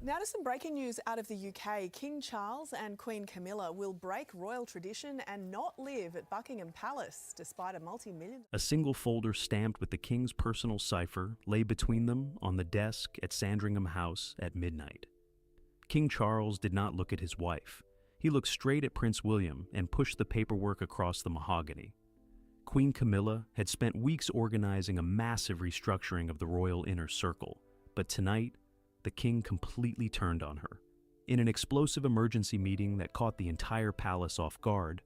Now to some breaking news out of the UK. King Charles and Queen Camilla will break royal tradition and not live at Buckingham Palace, despite a multi-million... A single folder stamped with the King's personal cipher lay between them on the desk at Sandringham House at midnight. King Charles did not look at his wife. He looked straight at Prince William and pushed the paperwork across the mahogany. Queen Camilla had spent weeks organizing a massive restructuring of the royal inner circle, but tonight, the king completely turned on her. In an explosive emergency meeting that caught the entire palace off guard,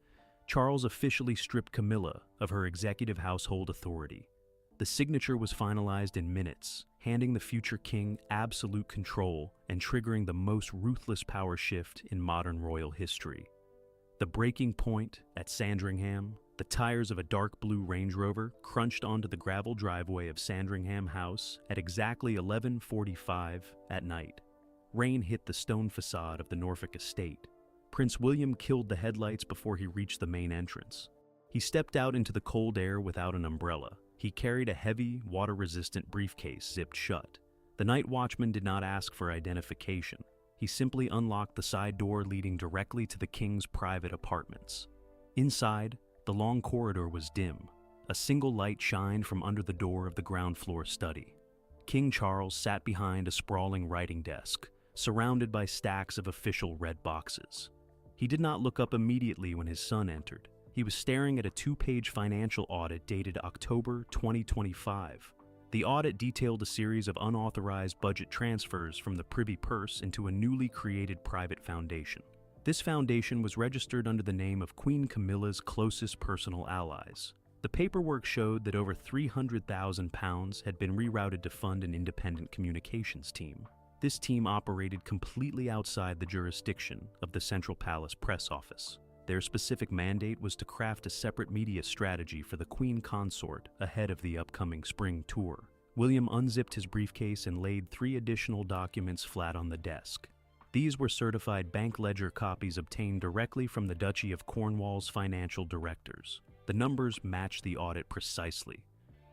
Charles officially stripped Camilla of her executive household authority. The signature was finalized in minutes, handing the future king absolute control and triggering the most ruthless power shift in modern royal history. The breaking point at Sandringham, the tires of a dark blue Range Rover crunched onto the gravel driveway of Sandringham House at exactly 11:45 at night. Rain hit the stone facade of the Norfolk estate. Prince William killed the headlights before he reached the main entrance. He stepped out into the cold air without an umbrella. He carried a heavy, water-resistant briefcase zipped shut. The night watchman did not ask for identification. He simply unlocked the side door leading directly to the king's private apartments. Inside, the long corridor was dim. A single light shined from under the door of the ground floor study. King Charles sat behind a sprawling writing desk, surrounded by stacks of official red boxes. He did not look up immediately when his son entered. He was staring at a 2-page financial audit dated October 2025. The audit detailed a series of unauthorized budget transfers from the Privy Purse into a newly created private foundation. This foundation was registered under the name of Queen Camilla's closest personal allies. The paperwork showed that over £300,000 had been rerouted to fund an independent communications team. This team operated completely outside the jurisdiction of the Central Palace press office. Their specific mandate was to craft a separate media strategy for the Queen Consort ahead of the upcoming spring tour. William unzipped his briefcase and laid 3 additional documents flat on the desk. These were certified bank ledger copies obtained directly from the Duchy of Cornwall's financial directors. The numbers matched the audit precisely.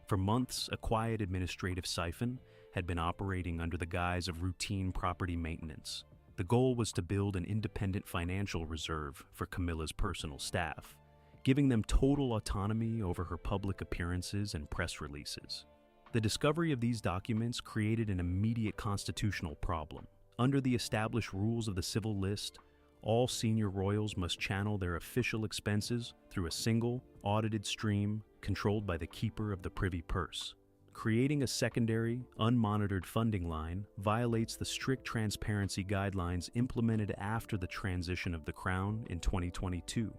For months, a quiet administrative siphon had been operating under the guise of routine property maintenance. The goal was to build an independent financial reserve for Camilla's personal staff, giving them total autonomy over her public appearances and press releases. The discovery of these documents created an immediate constitutional problem. Under the established rules of the civil list, all senior royals must channel their official expenses through a single, audited stream controlled by the keeper of the Privy Purse. Creating a secondary, unmonitored funding line violates the strict transparency guidelines implemented after the transition of the Crown in 2022.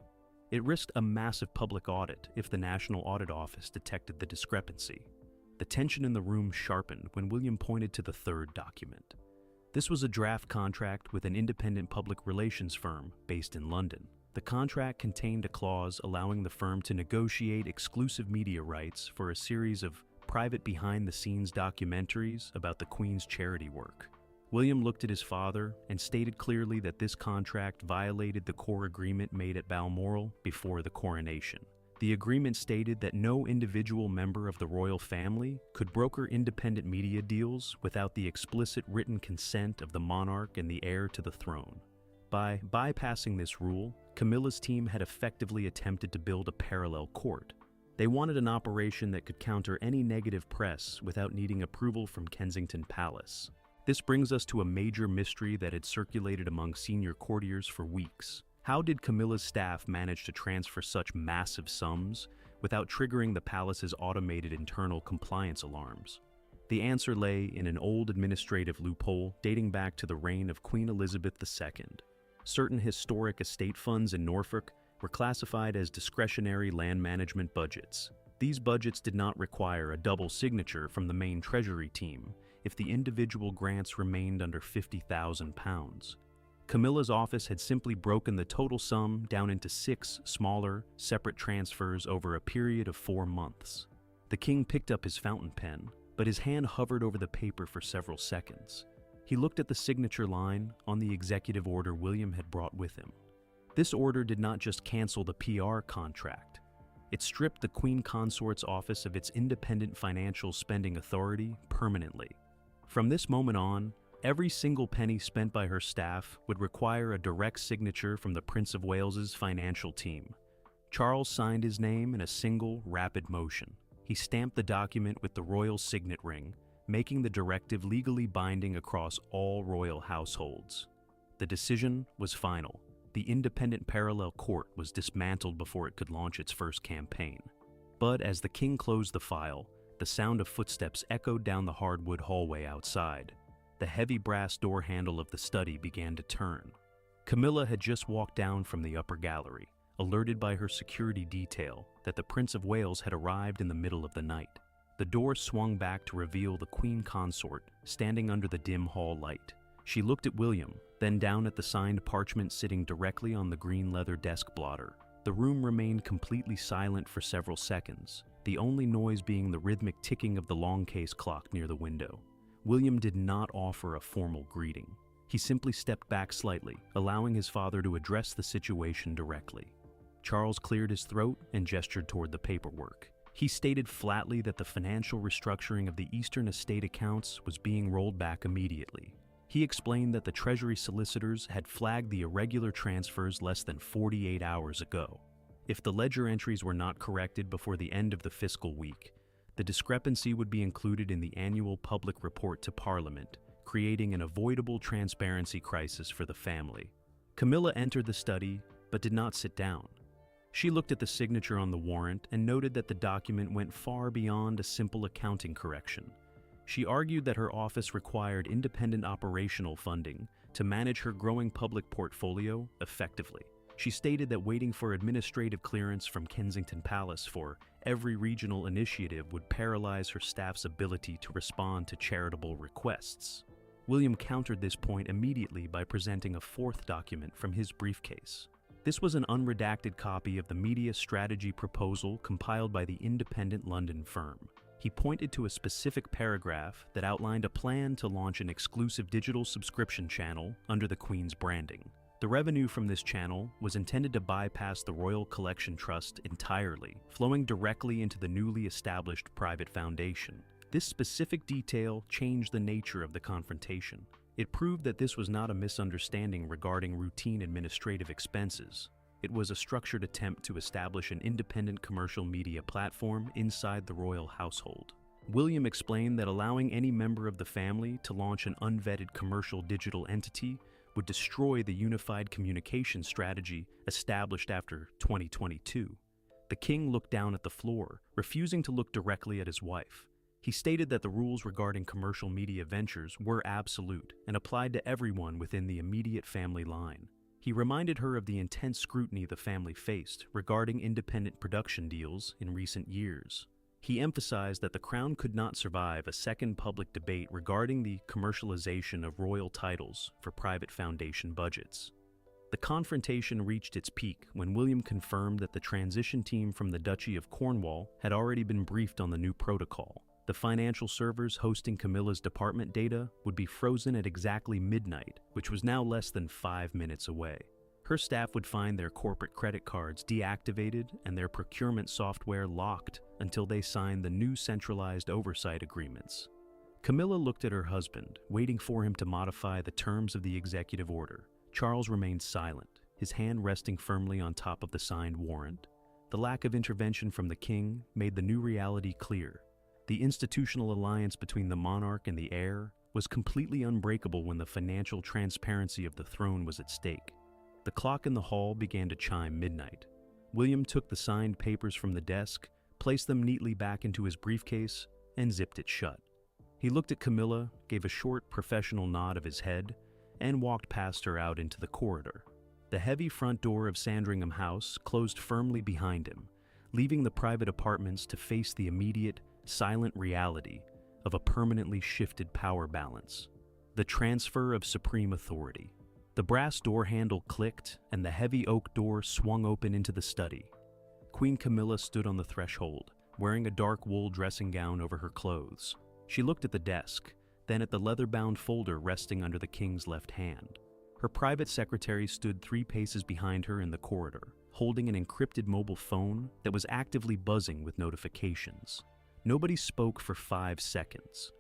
It risked a massive public audit if the National Audit Office detected the discrepancy. The tension in the room sharpened when William pointed to the 3rd document. This was a draft contract with an independent public relations firm based in London. The contract contained a clause allowing the firm to negotiate exclusive media rights for a series of private behind-the-scenes documentaries about the Queen's charity work. William looked at his father and stated clearly that this contract violated the core agreement made at Balmoral before the coronation. The agreement stated that no individual member of the royal family could broker independent media deals without the explicit written consent of the monarch and the heir to the throne. By bypassing this rule, Camilla's team had effectively attempted to build a parallel court. They wanted an operation that could counter any negative press without needing approval from Kensington Palace. This brings us to a major mystery that had circulated among senior courtiers for weeks. How did Camilla's staff manage to transfer such massive sums without triggering the palace's automated internal compliance alarms? The answer lay in an old administrative loophole dating back to the reign of Queen Elizabeth II. Certain historic estate funds in Norfolk were classified as discretionary land management budgets. These budgets did not require a double signature from the main treasury team if the individual grants remained under £50,000. Camilla's office had simply broken the total sum down into 6 smaller, separate transfers over a period of 4 months. The king picked up his fountain pen, but his hand hovered over the paper for several seconds. He looked at the signature line on the executive order William had brought with him. This order did not just cancel the PR contract. It stripped the Queen Consort's office of its independent financial spending authority permanently. From this moment on, Every single penny spent by her staff would require a direct signature from the Prince of Wales's financial team. Charles signed his name in a single, rapid motion. He stamped the document with the royal signet ring, making the directive legally binding across all royal households. The decision was final. The independent parallel court was dismantled before it could launch its first campaign. But as the king closed the file, the sound of footsteps echoed down the hardwood hallway outside. The heavy brass door handle of the study began to turn. Camilla had just walked down from the upper gallery, alerted by her security detail that the Prince of Wales had arrived in the middle of the night. The door swung back to reveal the Queen Consort standing under the dim hall light. She looked at William, then down at the signed parchment sitting directly on the green leather desk blotter. The room remained completely silent for several seconds, the only noise being the rhythmic ticking of the long case clock near the window. William did not offer a formal greeting. He simply stepped back slightly, allowing his father to address the situation directly. Charles cleared his throat and gestured toward the paperwork. He stated flatly that the financial restructuring of the Eastern estate accounts was being rolled back immediately. He explained that the Treasury solicitors had flagged the irregular transfers less than 48 hours ago. If the ledger entries were not corrected before the end of the fiscal week, the discrepancy would be included in the annual public report to Parliament, creating an avoidable transparency crisis for the family. Camilla entered the study, but did not sit down. She looked at the signature on the warrant and noted that the document went far beyond a simple accounting correction. She argued that her office required independent operational funding to manage her growing public portfolio effectively. She stated that waiting for administrative clearance from Kensington Palace for every regional initiative would paralyze her staff's ability to respond to charitable requests. William countered this point immediately by presenting a fourth document from his briefcase. This was an unredacted copy of the media strategy proposal compiled by the independent London firm. He pointed to a specific paragraph that outlined a plan to launch an exclusive digital subscription channel under the Queen's branding. The revenue from this channel was intended to bypass the Royal Collection Trust entirely, flowing directly into the newly established private foundation. This specific detail changed the nature of the confrontation. It proved that this was not a misunderstanding regarding routine administrative expenses. It was a structured attempt to establish an independent commercial media platform inside the royal household. William explained that allowing any member of the family to launch an unvetted commercial digital entity would destroy the unified communication strategy established after 2022. The king looked down at the floor, refusing to look directly at his wife. He stated that the rules regarding commercial media ventures were absolute and applied to everyone within the immediate family line. He reminded her of the intense scrutiny the family faced regarding independent production deals in recent years. He emphasized that the Crown could not survive a second public debate regarding the commercialization of royal titles for private foundation budgets. The confrontation reached its peak when William confirmed that the transition team from the Duchy of Cornwall had already been briefed on the new protocol. The financial servers hosting Camilla's department data would be frozen at exactly midnight, which was now less than 5 minutes away. Her staff would find their corporate credit cards deactivated and their procurement software locked until they signed the new centralized oversight agreements. Camilla looked at her husband, waiting for him to modify the terms of the executive order. Charles remained silent, his hand resting firmly on top of the signed warrant. The lack of intervention from the king made the new reality clear. The institutional alliance between the monarch and the heir was completely unbreakable when the financial transparency of the throne was at stake. The clock in the hall began to chime midnight. William took the signed papers from the desk, placed them neatly back into his briefcase, and zipped it shut. He looked at Camilla, gave a short professional nod of his head, and walked past her out into the corridor. The heavy front door of Sandringham House closed firmly behind him, leaving the private apartments to face the immediate, silent reality of a permanently shifted power balance. The transfer of supreme authority. The brass door handle clicked, and the heavy oak door swung open into the study. Queen Camilla stood on the threshold, wearing a dark wool dressing gown over her clothes. She looked at the desk, then at the leather-bound folder resting under the king's left hand. Her private secretary stood 3 paces behind her in the corridor, holding an encrypted mobile phone that was actively buzzing with notifications. Nobody spoke for 5 seconds.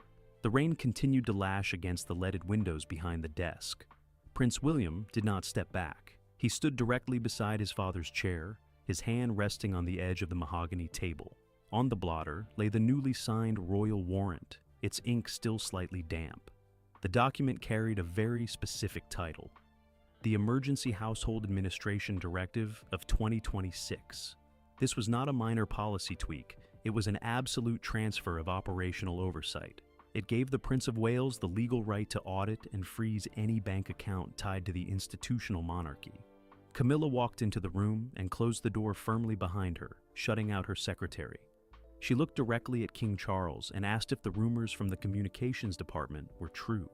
The rain continued to lash against the leaded windows behind the desk. Prince William did not step back. He stood directly beside his father's chair, his hand resting on the edge of the mahogany table. On the blotter lay the newly signed royal warrant, its ink still slightly damp. The document carried a very specific title: the Emergency Household Administration Directive of 2026. This was not a minor policy tweak, it was an absolute transfer of operational oversight. It gave the Prince of Wales the legal right to audit and freeze any bank account tied to the institutional monarchy. Camilla walked into the room and closed the door firmly behind her, shutting out her secretary. She looked directly at King Charles and asked if the rumors from the communications department were true.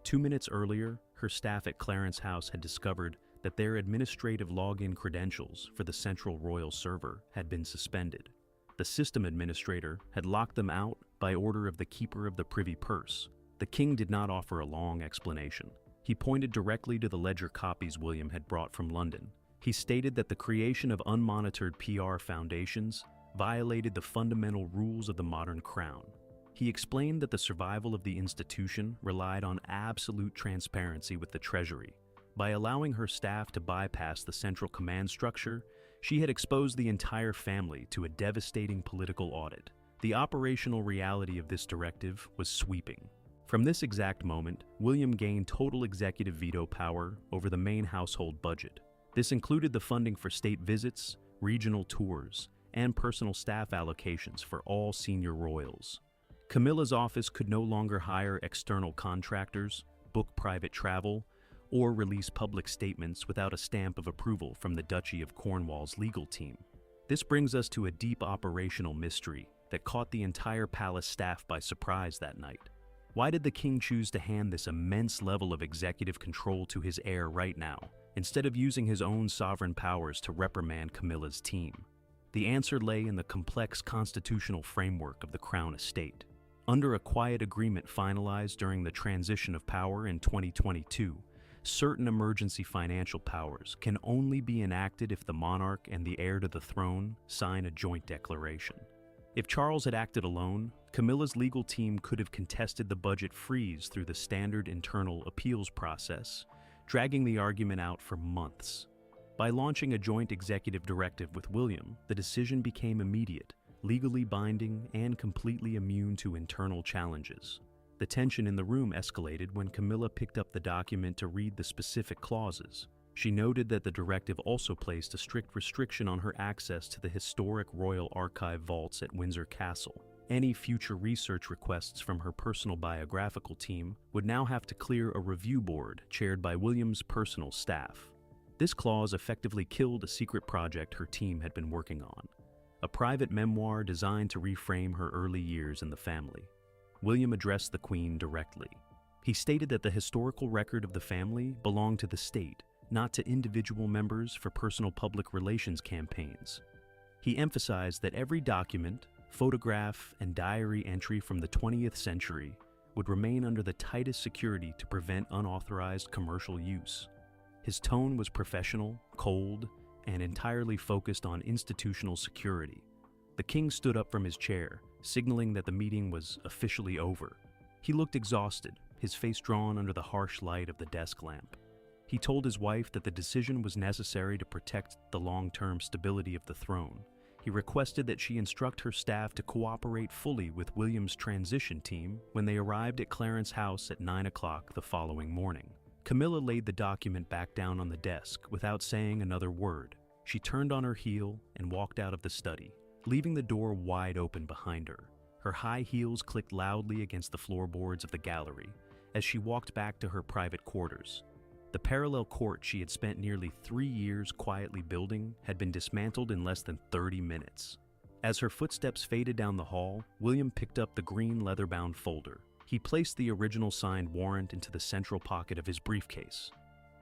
2 minutes earlier, her staff at Clarence House had discovered that their administrative login credentials for the central royal server had been suspended. The system administrator had locked them out by order of the keeper of the privy purse. The king did not offer a long explanation. He pointed directly to the ledger copies William had brought from London. He stated that the creation of unmonitored PR foundations violated the fundamental rules of the modern crown. He explained that the survival of the institution relied on absolute transparency with the Treasury. By allowing her staff to bypass the central command structure, she had exposed the entire family to a devastating political audit. The operational reality of this directive was sweeping. From this exact moment, William gained total executive veto power over the main household budget. This included the funding for state visits, regional tours, and personal staff allocations for all senior royals. Camilla's office could no longer hire external contractors, book private travel, or release public statements without a stamp of approval from the Duchy of Cornwall's legal team. This brings us to a deep operational mystery that caught the entire palace staff by surprise that night. Why did the king choose to hand this immense level of executive control to his heir right now, instead of using his own sovereign powers to reprimand Camilla's team? The answer lay in the complex constitutional framework of the Crown Estate. Under a quiet agreement finalized during the transition of power in 2022, certain emergency financial powers can only be enacted if the monarch and the heir to the throne sign a joint declaration. If Charles had acted alone, Camilla's legal team could have contested the budget freeze through the standard internal appeals process, dragging the argument out for months. By launching a joint executive directive with William, the decision became immediate, legally binding, and completely immune to internal challenges. The tension in the room escalated when Camilla picked up the document to read the specific clauses. She noted that the directive also placed a strict restriction on her access to the historic Royal Archive vaults at Windsor Castle. Any future research requests from her personal biographical team would now have to clear a review board chaired by William's personal staff. This clause effectively killed a secret project her team had been working on, a private memoir designed to reframe her early years in the family. William addressed the Queen directly. He stated that the historical record of the family belonged to the state, not to individual members for personal public relations campaigns. He emphasized that every document, photograph, and diary entry from the 20th century would remain under the tightest security to prevent unauthorized commercial use. His tone was professional, cold, and entirely focused on institutional security. The king stood up from his chair, signaling that the meeting was officially over. He looked exhausted, his face drawn under the harsh light of the desk lamp. He told his wife that the decision was necessary to protect the long-term stability of the throne. He requested that she instruct her staff to cooperate fully with William's transition team when they arrived at Clarence House at 9 o'clock the following morning. Camilla laid the document back down on the desk without saying another word. She turned on her heel and walked out of the study, leaving the door wide open behind her. Her high heels clicked loudly against the floorboards of the gallery as she walked back to her private quarters. The parallel court she had spent nearly 3 years quietly building had been dismantled in less than 30 minutes. As her footsteps faded down the hall, William picked up the green leather-bound folder. He placed the original signed warrant into the central pocket of his briefcase.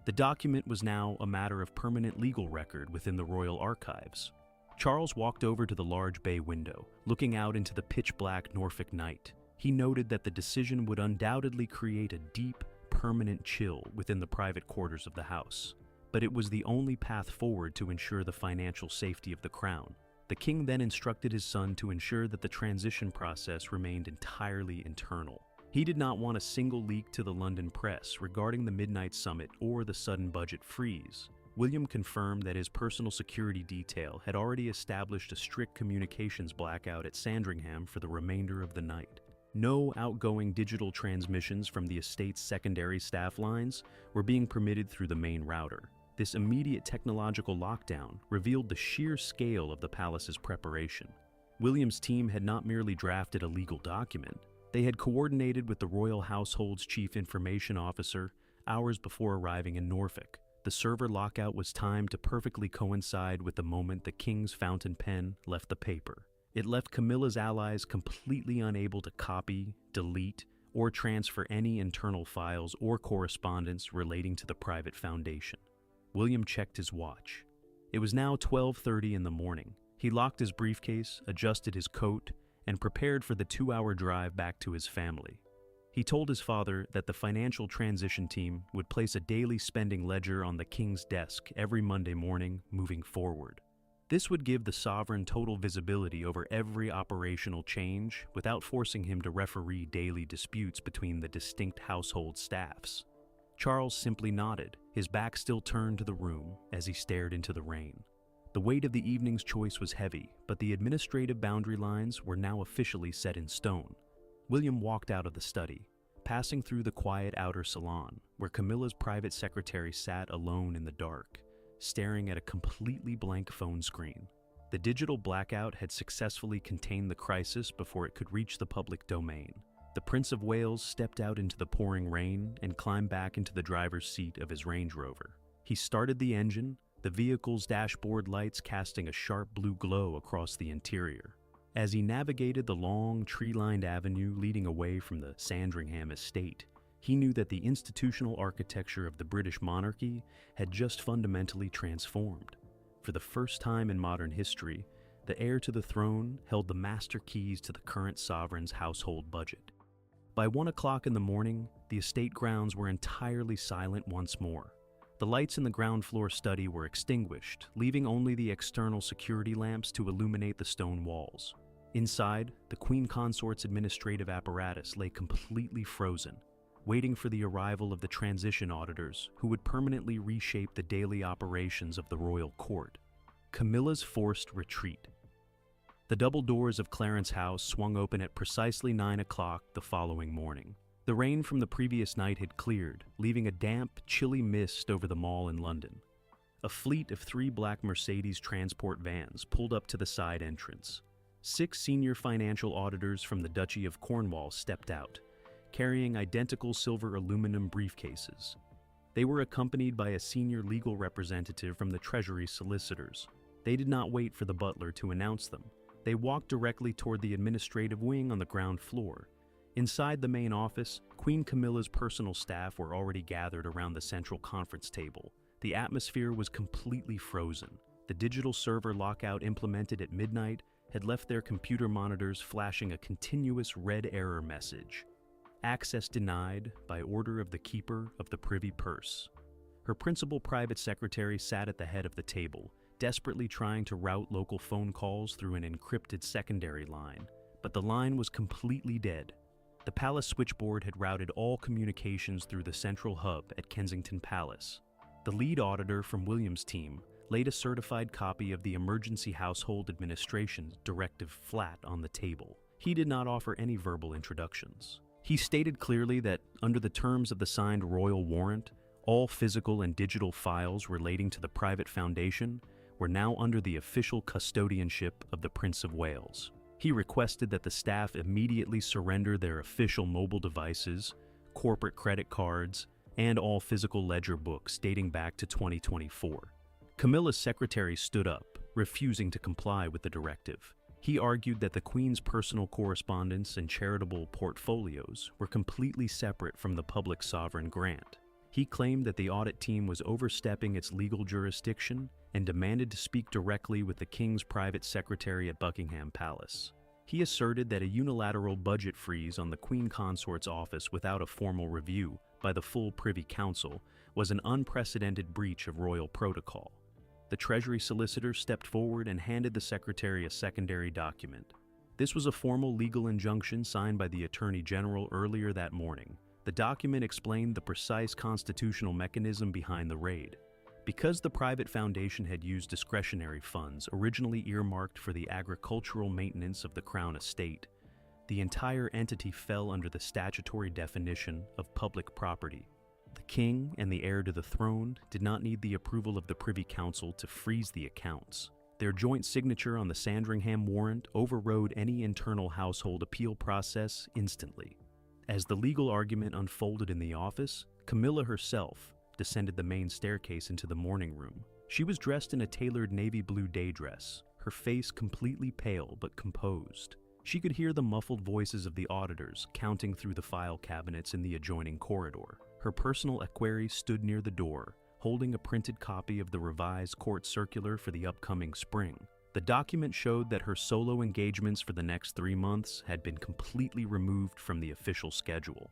The document was now a matter of permanent legal record within the royal archives. Charles walked over to the large bay window, looking out into the pitch-black Norfolk night. He noted that the decision would undoubtedly create a deep, permanent chill within the private quarters of the house, but it was the only path forward to ensure the financial safety of the crown. The king then instructed his son to ensure that the transition process remained entirely internal. He did not want a single leak to the London press regarding the midnight summit or the sudden budget freeze. William confirmed that his personal security detail had already established a strict communications blackout at Sandringham for the remainder of the night. No outgoing digital transmissions from the estate's secondary staff lines were being permitted through the main router. This immediate technological lockdown revealed the sheer scale of the palace's preparation. William's team had not merely drafted a legal document, they had coordinated with the royal household's chief information officer hours before arriving in Norfolk. The server lockout was timed to perfectly coincide with the moment the king's fountain pen left the paper. It left Camilla's allies completely unable to copy, delete, or transfer any internal files or correspondence relating to the private foundation. William checked his watch. It was now 12:30 in the morning. He locked his briefcase, adjusted his coat, and prepared for the 2-hour drive back to his family. He told his father that the financial transition team would place a daily spending ledger on the king's desk every Monday morning moving forward. This would give the sovereign total visibility over every operational change without forcing him to referee daily disputes between the distinct household staffs. Charles simply nodded, his back still turned to the room as he stared into the rain. The weight of the evening's choice was heavy, but the administrative boundary lines were now officially set in stone. William walked out of the study, passing through the quiet outer salon, where Camilla's private secretary sat alone in the dark, staring at a completely blank phone screen. The digital blackout had successfully contained the crisis before it could reach the public domain. The Prince of Wales stepped out into the pouring rain and climbed back into the driver's seat of his Range Rover. He started the engine, the vehicle's dashboard lights casting a sharp blue glow across the interior. As he navigated the long, tree-lined avenue leading away from the Sandringham estate, he knew that the institutional architecture of the British monarchy had just fundamentally transformed. For the first time in modern history, the heir to the throne held the master keys to the current sovereign's household budget. By 1 o'clock in the morning, the estate grounds were entirely silent once more. The lights in the ground floor study were extinguished, leaving only the external security lamps to illuminate the stone walls. Inside, the Queen Consort's administrative apparatus lay completely frozen, waiting for the arrival of the transition auditors who would permanently reshape the daily operations of the royal court. Camilla's forced retreat. The double doors of Clarence House swung open at precisely 9 o'clock the following morning. The rain from the previous night had cleared, leaving a damp, chilly mist over the mall in London. A fleet of 3 black Mercedes transport vans pulled up to the side entrance. 6 senior financial auditors from the Duchy of Cornwall stepped out, carrying identical silver aluminum briefcases. They were accompanied by a senior legal representative from the Treasury solicitors. They did not wait for the butler to announce them. They walked directly toward the administrative wing on the ground floor. Inside the main office, Queen Camilla's personal staff were already gathered around the central conference table. The atmosphere was completely frozen. The digital server lockout implemented at midnight had left their computer monitors flashing a continuous red error message. Access denied by order of the keeper of the privy purse. Her principal private secretary sat at the head of the table, desperately trying to route local phone calls through an encrypted secondary line, but the line was completely dead. The palace switchboard had routed all communications through the central hub at Kensington Palace. The lead auditor from William's team laid a certified copy of the Emergency Household Administration Directive flat on the table. He did not offer any verbal introductions. He stated clearly that, under the terms of the signed royal warrant, all physical and digital files relating to the private foundation were now under the official custodianship of the Prince of Wales. He requested that the staff immediately surrender their official mobile devices, corporate credit cards, and all physical ledger books dating back to 2024. Camilla's secretary stood up, refusing to comply with the directive. He argued that the Queen's personal correspondence and charitable portfolios were completely separate from the public sovereign grant. He claimed that the audit team was overstepping its legal jurisdiction and demanded to speak directly with the King's private secretary at Buckingham Palace. He asserted that a unilateral budget freeze on the Queen Consort's office without a formal review by the full Privy Council was an unprecedented breach of royal protocol. The Treasury solicitor stepped forward and handed the secretary a secondary document. This was a formal legal injunction signed by the Attorney General earlier that morning. The document explained the precise constitutional mechanism behind the raid. Because the private foundation had used discretionary funds originally earmarked for the agricultural maintenance of the Crown estate, the entire entity fell under the statutory definition of public property. The king and the heir to the throne did not need the approval of the Privy Council to freeze the accounts. Their joint signature on the Sandringham warrant overrode any internal household appeal process instantly. As the legal argument unfolded in the office, Camilla herself descended the main staircase into the morning room. She was dressed in a tailored navy blue day dress, her face completely pale but composed. She could hear the muffled voices of the auditors counting through the file cabinets in the adjoining corridor. Her personal equerry stood near the door, holding a printed copy of the revised court circular for the upcoming spring. The document showed that her solo engagements for the next 3 months had been completely removed from the official schedule.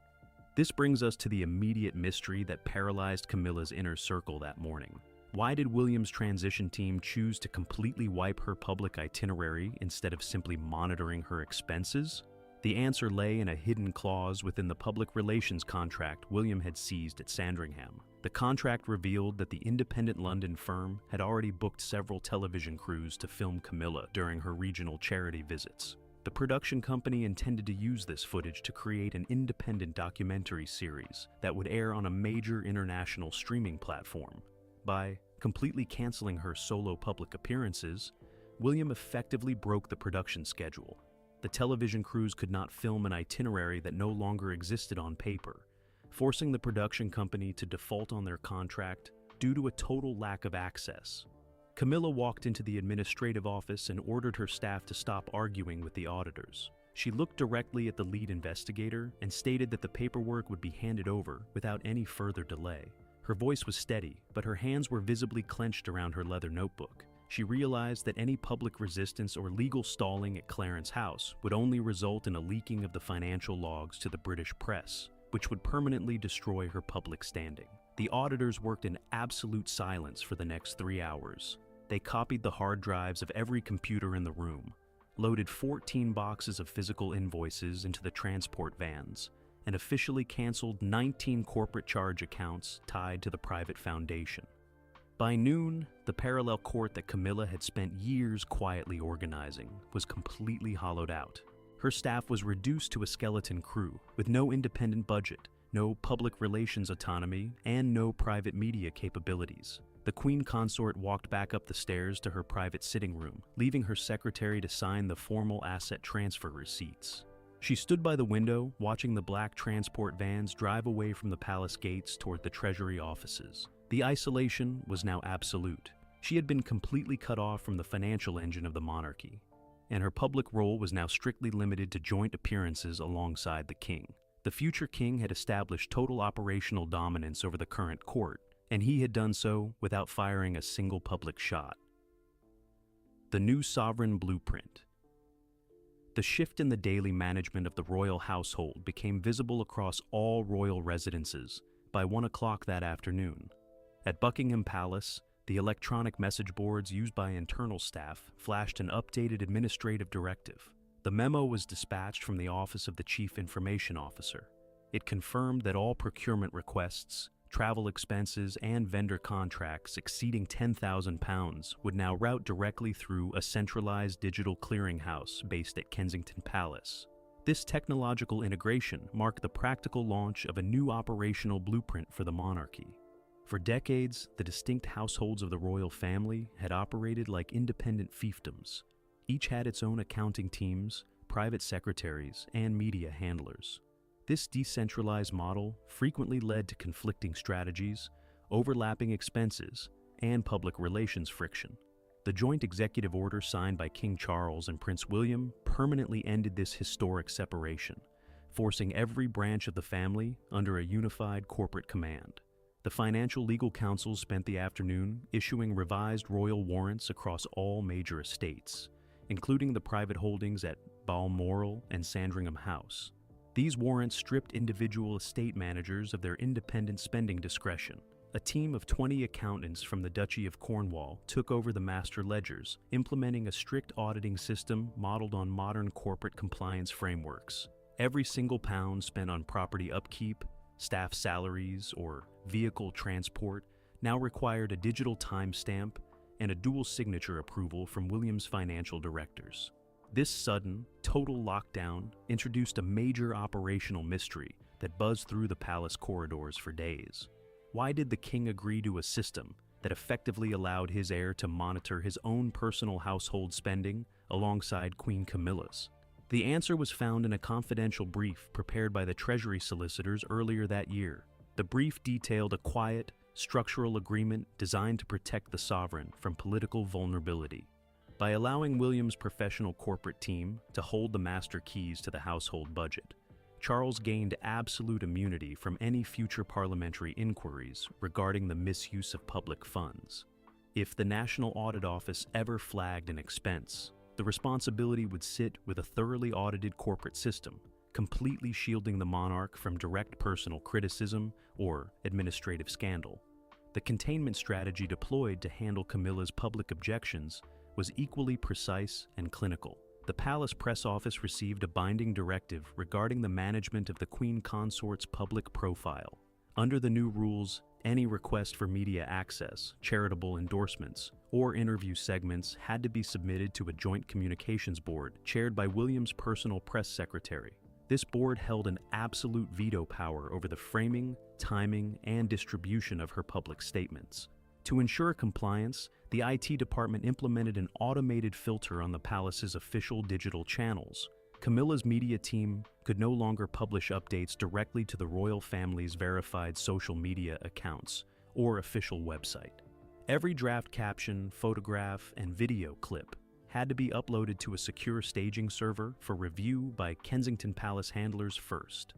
This brings us to the immediate mystery that paralyzed Camilla's inner circle that morning. Why did William's transition team choose to completely wipe her public itinerary instead of simply monitoring her expenses? The answer lay in a hidden clause within the public relations contract William had seized at Sandringham. The contract revealed that the independent London firm had already booked several television crews to film Camilla during her regional charity visits. The production company intended to use this footage to create an independent documentary series that would air on a major international streaming platform. By completely canceling her solo public appearances, William effectively broke the production schedule. The television crews could not film an itinerary that no longer existed on paper, forcing the production company to default on their contract due to a total lack of access. Camilla walked into the administrative office and ordered her staff to stop arguing with the auditors. She looked directly at the lead investigator and stated that the paperwork would be handed over without any further delay. Her voice was steady, but her hands were visibly clenched around her leather notebook. She realized that any public resistance or legal stalling at Clarence House would only result in a leaking of the financial logs to the British press, which would permanently destroy her public standing. The auditors worked in absolute silence for the next 3 hours. They copied the hard drives of every computer in the room, loaded 14 boxes of physical invoices into the transport vans, and officially canceled 19 corporate charge accounts tied to the private foundation. By noon, the parallel court that Camilla had spent years quietly organizing was completely hollowed out. Her staff was reduced to a skeleton crew, with no independent budget, no public relations autonomy, and no private media capabilities. The Queen Consort walked back up the stairs to her private sitting room, leaving her secretary to sign the formal asset transfer receipts. She stood by the window, watching the black transport vans drive away from the palace gates toward the Treasury offices. The isolation was now absolute. She had been completely cut off from the financial engine of the monarchy, and her public role was now strictly limited to joint appearances alongside the king. The future king had established total operational dominance over the current court, and he had done so without firing a single public shot. The new sovereign blueprint. The shift in the daily management of the royal household became visible across all royal residences by 1 o'clock that afternoon. At Buckingham Palace, the electronic message boards used by internal staff flashed an updated administrative directive. The memo was dispatched from the Office of the Chief Information Officer. It confirmed that all procurement requests, travel expenses, and vendor contracts exceeding £10,000 would now route directly through a centralized digital clearinghouse based at Kensington Palace. This technological integration marked the practical launch of a new operational blueprint for the monarchy. For decades, the distinct households of the royal family had operated like independent fiefdoms. Each had its own accounting teams, private secretaries, and media handlers. This decentralized model frequently led to conflicting strategies, overlapping expenses, and public relations friction. The joint executive order signed by King Charles and Prince William permanently ended this historic separation, forcing every branch of the family under a unified corporate command. The Financial Legal Council spent the afternoon issuing revised royal warrants across all major estates, including the private holdings at Balmoral and Sandringham House. These warrants stripped individual estate managers of their independent spending discretion, a team of 20 accountants from the Duchy of Cornwall took over the master ledgers, implementing a strict auditing system modeled on modern corporate compliance frameworks. Every single pound spent on property upkeep, staff salaries, or vehicle transport now required a digital timestamp and a dual signature approval from William's financial directors. This sudden, total lockdown introduced a major operational mystery that buzzed through the palace corridors for days. Why did the king agree to a system that effectively allowed his heir to monitor his own personal household spending alongside Queen Camilla's? The answer was found in a confidential brief prepared by the Treasury solicitors earlier that year. The brief detailed a quiet, structural agreement designed to protect the sovereign from political vulnerability. By allowing William's professional corporate team to hold the master keys to the household budget, Charles gained absolute immunity from any future parliamentary inquiries regarding the misuse of public funds. If the National Audit Office ever flagged an expense, the responsibility would sit with a thoroughly audited corporate system, completely shielding the monarch from direct personal criticism or administrative scandal. The containment strategy deployed to handle Camilla's public objections was equally precise and clinical. The palace press office received a binding directive regarding the management of the Queen Consort's public profile. Under the new rules, any request for media access, charitable endorsements, or interview segments had to be submitted to a joint communications board chaired by William's personal press secretary. This board held an absolute veto power over the framing, timing, and distribution of her public statements. To ensure compliance, the IT department implemented an automated filter on the palace's official digital channels. Camilla's media team could no longer publish updates directly to the royal family's verified social media accounts or official website. Every draft caption, photograph, and video clip had to be uploaded to a secure staging server for review by Kensington Palace handlers first.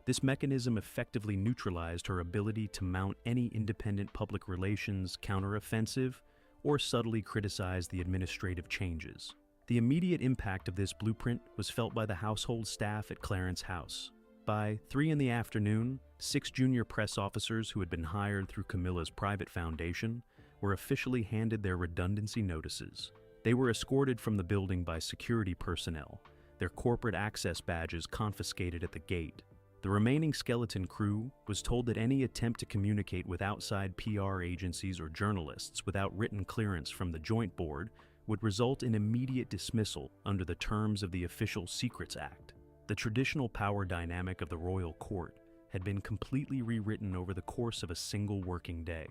This mechanism effectively neutralized her ability to mount any independent public relations counteroffensive or subtly criticize the administrative changes. The immediate impact of this blueprint was felt by the household staff at Clarence House. By 3 p.m, 6 junior press officers who had been hired through Camilla's private foundation were officially handed their redundancy notices. They were escorted from the building by security personnel, their corporate access badges confiscated at the gate. The remaining skeleton crew was told that any attempt to communicate with outside PR agencies or journalists without written clearance from the Joint Board would result in immediate dismissal under the terms of the Official Secrets Act. The traditional power dynamic of the royal court had been completely rewritten over the course of a single working day.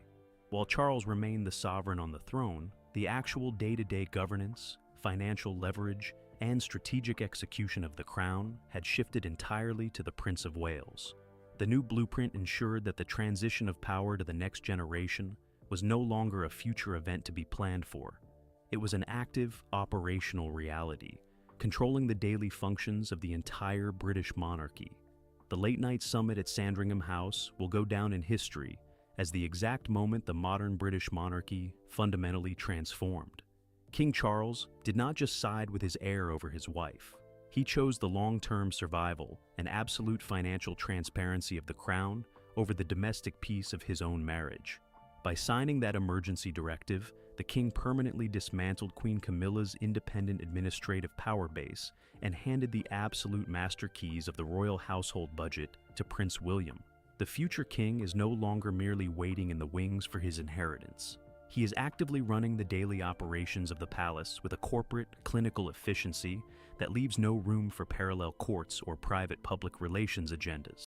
While Charles remained the sovereign on the throne, the actual day-to-day governance, financial leverage, and strategic execution of the crown had shifted entirely to the Prince of Wales. The new blueprint ensured that the transition of power to the next generation was no longer a future event to be planned for. It was an active, operational reality, controlling the daily functions of the entire British monarchy. The late-night summit at Sandringham House will go down in history as the exact moment the modern British monarchy fundamentally transformed. King Charles did not just side with his heir over his wife. He chose the long-term survival and absolute financial transparency of the crown over the domestic peace of his own marriage. By signing that emergency directive, the king permanently dismantled Queen Camilla's independent administrative power base and handed the absolute master keys of the royal household budget to Prince William. The future king is no longer merely waiting in the wings for his inheritance. He is actively running the daily operations of the palace with a corporate, clinical efficiency that leaves no room for parallel courts or private public relations agendas.